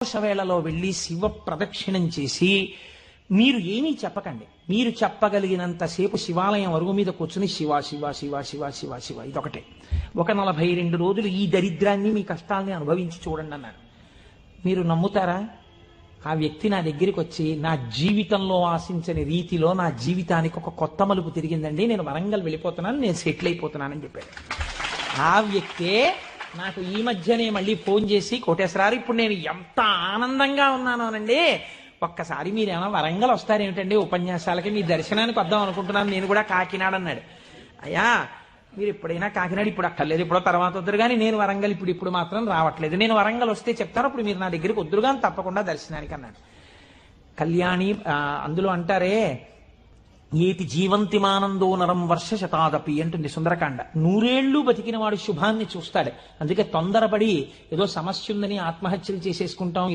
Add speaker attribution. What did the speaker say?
Speaker 1: వేళలో వెళ్ళి శివ ప్రదక్షిణం చేసి మీరు ఏమీ చెప్పకండి. మీరు చెప్పగలిగినంతసేపు శివాలయం అరుగు మీద కూర్చుని శివ శివ శివ శివ శివ శివ ఇదొకటే. ఒక 42 రోజులు ఈ దరిద్రాన్ని మీ కష్టాల్ని అనుభవించి చూడండి అన్నారు. మీరు నమ్ముతారా? ఆ వ్యక్తి నా దగ్గరికి వచ్చి నా జీవితంలో ఆశించని రీతిలో నా జీవితానికి ఒక కొత్త మలుపు తిరిగిందండి, నేను వరంగల్ వెళ్ళిపోతున్నాను, నేను సెటిల్ అయిపోతున్నానని చెప్పాడు. ఆ వ్యక్తే నాకు ఈ మధ్యనే మళ్ళీ ఫోన్ చేసి, కోటేశ్వరారు ఇప్పుడు నేను ఎంత ఆనందంగా ఉన్నాను అనండి, ఒక్కసారి మీరేమో వరంగల్ వస్తారేమిటండి ఉపన్యాసాలకి, మీ దర్శనానికి వద్దాం అనుకుంటున్నాను, నేను కూడా కాకినాడ అన్నాడు. అయ్యా మీరు ఎప్పుడైనా కాకినాడ ఇప్పుడు అక్కర్లేదు, ఇప్పుడో తర్వాత వద్దురు కానీ నేను వరంగల్ ఇప్పుడు మాత్రం రావట్లేదు, నేను వరంగల్ వస్తే చెప్తాను, అప్పుడు మీరు నా దగ్గరికి వద్దురు కానీ తప్పకుండా దర్శనానికి అన్నాడు. కళ్యాణి అందులో అంటారే ఏతి జీవంతిమానందో నరం వర్ష శతాదపి అంటుంది సుందరకాండ. 100 ఏళ్ళు బతికిన వాడు శుభాన్ని చూస్తాడు. అందుకే తొందరపడి ఏదో సమస్య ఉందని ఆత్మహత్యలు చేసేసుకుంటాం